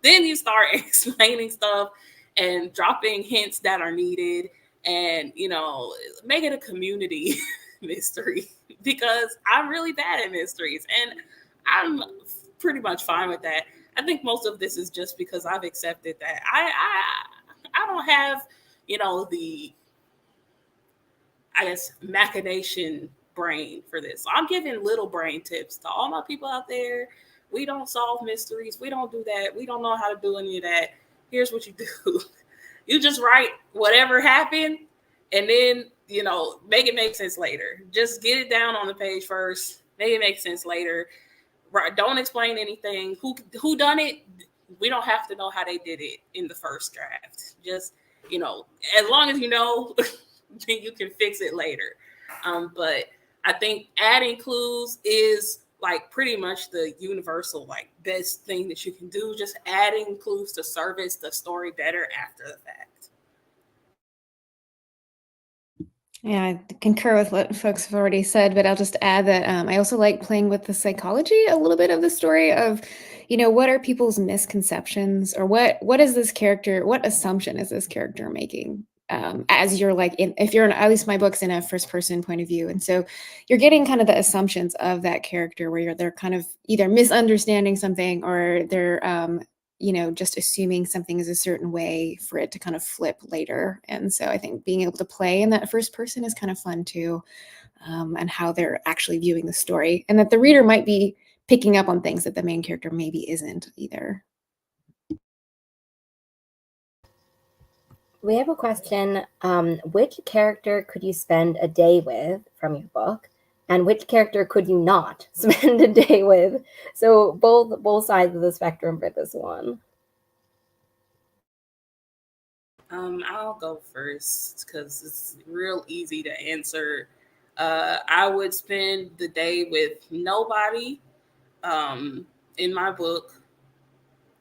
then you start explaining stuff and dropping hints that are needed, and make it a community mystery, because I'm really bad at mysteries and I'm pretty much fine with that. I think most of this is just because I've accepted that I don't have the, I guess, machination brain for this. So I'm giving little brain tips to all my people out there. We don't solve mysteries. We don't do that. We don't know how to do any of that. Here's what you do. You just write whatever happened, and then, make it make sense later. Just get it down on the page first. Make it make sense later. Right? Don't explain anything. Who done it? We don't have to know how they did it in the first draft. Just, as long as you know, then you can fix it later. But I think adding clues is like pretty much the universal, like, best thing that you can do. Just adding clues to service the story better after the fact. Yeah, I concur with what folks have already said, but I'll just add that I also like playing with the psychology a little bit of the story of, what are people's misconceptions, or what is this character, what assumption is this character making? As you're like, if you're in, at least my book's in a first person point of view. And so you're getting kind of the assumptions of that character where they're kind of either misunderstanding something, or they're, just assuming something is a certain way for it to kind of flip later. And so I think being able to play in that first person is kind of fun too, and how they're actually viewing the story, and that the reader might be picking up on things that the main character maybe isn't either. We have a question. Which character could you spend a day with from your book, and which character could you not spend a day with? So both sides of the spectrum for this one. I'll go first because it's real easy to answer. I would spend the day with nobody in my book.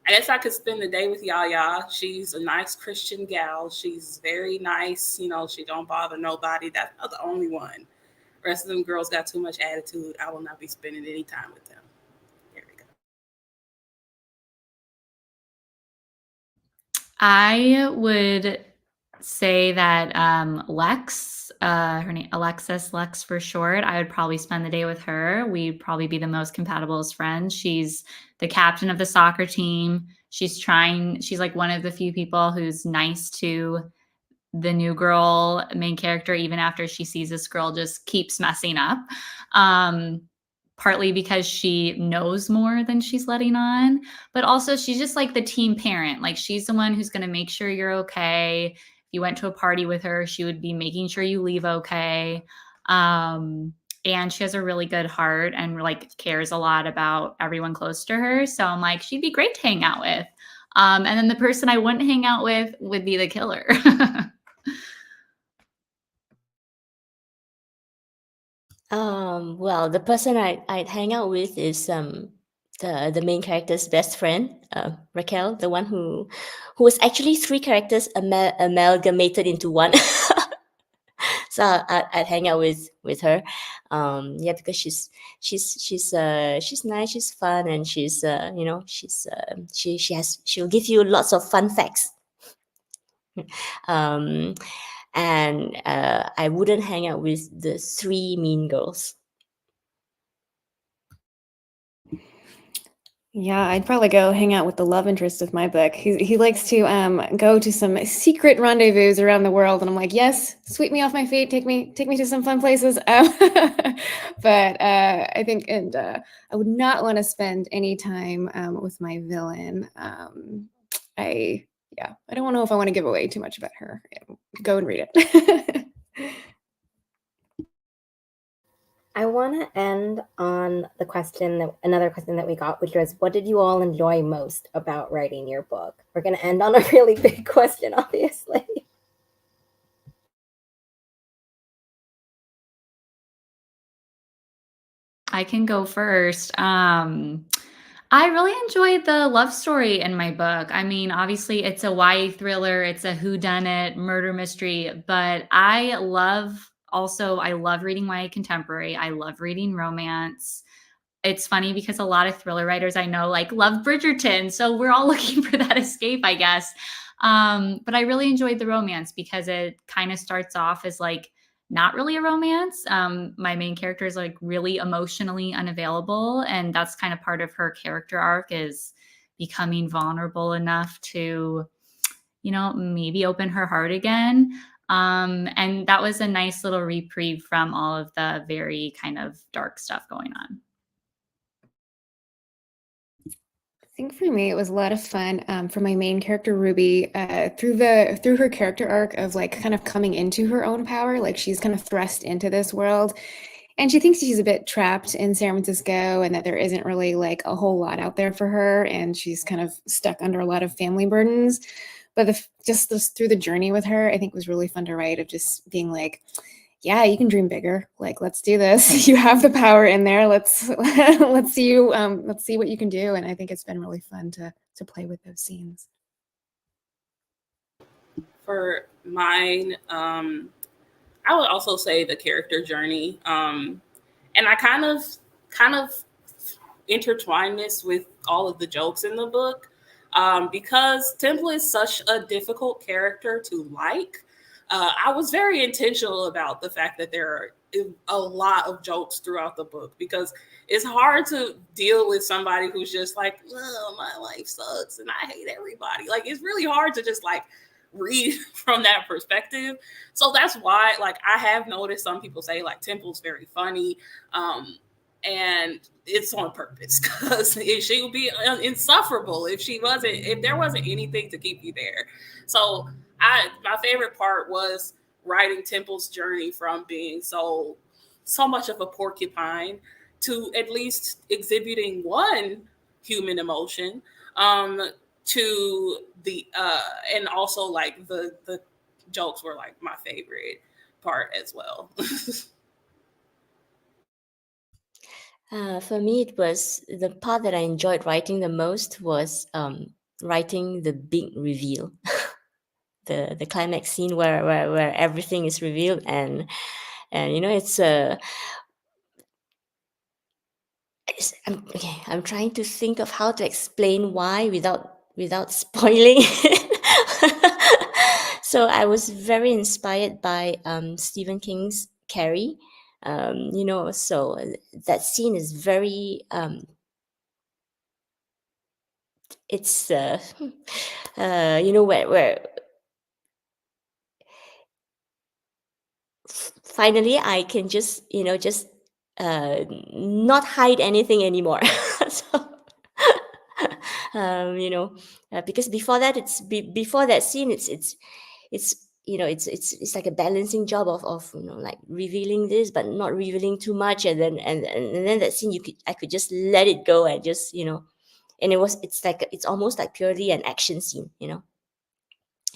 I guess I could spend the day with Yaya. She's a nice Christian gal. She's very nice. She don't bother nobody. That's not the only one. The rest of them girls got too much attitude. I will not be spending any time with them. There we go. I would say that Lex, her name Alexis, Lex for short, I would probably spend the day with her. We'd probably be the most compatible as friends. She's the captain of the soccer team. She's like one of the few people who's nice to the new main character, even after she sees this girl just keeps messing up. partly because she knows more than she's letting on, but also she's just like the team parent. Like she's the one who's going to make sure you're okay. If you went to a party with her, she would be making sure you leave okay. And she has a really good heart and like cares a lot about everyone close to her. So I'm like, she'd be great to hang out with. And then the person I wouldn't hang out with would be the killer. Well, the person I'd hang out with is the main character's best friend, Raquel, the one who was actually three characters amalgamated into one. So I'd hang out with her, yeah, because she's nice, she's fun, and she's she'll give you lots of fun facts. um, and I wouldn't hang out with the three mean girls. Yeah, I'd probably go hang out with the love interest of my book. He likes to go to some secret rendezvous around the world, and I'm like, yes, sweep me off my feet, take me to some fun places. But I think, and I would not want to spend any time with my villain. I don't know if I want to give away too much about her. Go and read it. I want to end on another question that we got, which was, what did you all enjoy most about writing your book? We're going to end on a really big question, obviously. I can go first. I really enjoyed the love story in my book. I mean, obviously, it's a YA thriller, it's a whodunit murder mystery, but I love reading YA contemporary. I love reading romance. It's funny because a lot of thriller writers I know like love Bridgerton, so we're all looking for that escape, I guess. But I really enjoyed the romance because it kind of starts off as like not really a romance. My main character is like really emotionally unavailable, and that's kind of part of her character arc is becoming vulnerable enough to, maybe open her heart again. And that was a nice little reprieve from all of the very kind of dark stuff going on. I think for me, it was a lot of fun for my main character Ruby through her character arc of like kind of coming into her own power. Like she's kind of thrust into this world, and she thinks she's a bit trapped in San Francisco, and that there isn't really like a whole lot out there for her, and she's kind of stuck under a lot of family burdens. But just through the journey with her, I think was really fun to write. Of just being like, yeah, you can dream bigger. Like, let's do this. You have the power in there. Let's see what you can do. And I think it's been really fun to play with those scenes. For mine, I would also say the character journey. And I kind of intertwine this with all of the jokes in the book. Because Temple is such a difficult character to like. I was very intentional about the fact that there are a lot of jokes throughout the book because it's hard to deal with somebody who's just like, oh, my life sucks and I hate everybody. Like, it's really hard to just like read from that perspective. So that's why, like, I have noticed some people say like Temple's very funny. And it's on purpose because she would be insufferable if there wasn't anything to keep you there. So my favorite part was writing Temple's journey from being so much of a porcupine to at least exhibiting one human emotion, to the and also like the jokes were like my favorite part as well. For me, it was the part that I enjoyed writing the most was writing the big reveal, the climax scene where everything is revealed, and it's I'm trying to think of how to explain why without spoiling it. So I was very inspired by Stephen King's Carrie. So that scene is very it's where finally I can just not hide anything anymore. So, because before that, before that scene, it's it's like a balancing job of like revealing this but not revealing too much, and then that scene I could just let it go and just and it's almost like purely an action scene,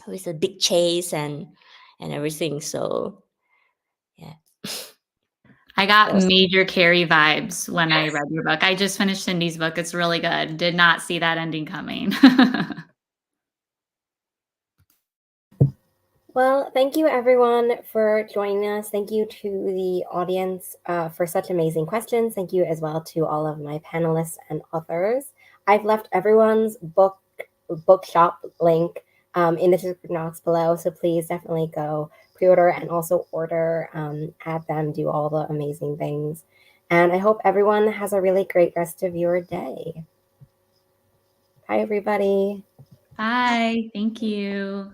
with a big chase and everything. So yeah. I That got was major Carrie vibes when I read your book. I just finished Cindy's book. It's really good. Did not see that ending coming. Well, thank you everyone for joining us. Thank you to the audience for such amazing questions. Thank you as well to all of my panelists and authors. I've left everyone's bookshop link in the description box below, so please definitely go pre-order and also order, add them, do all the amazing things. And I hope everyone has a really great rest of your day. Bye, everybody. Bye. Thank you.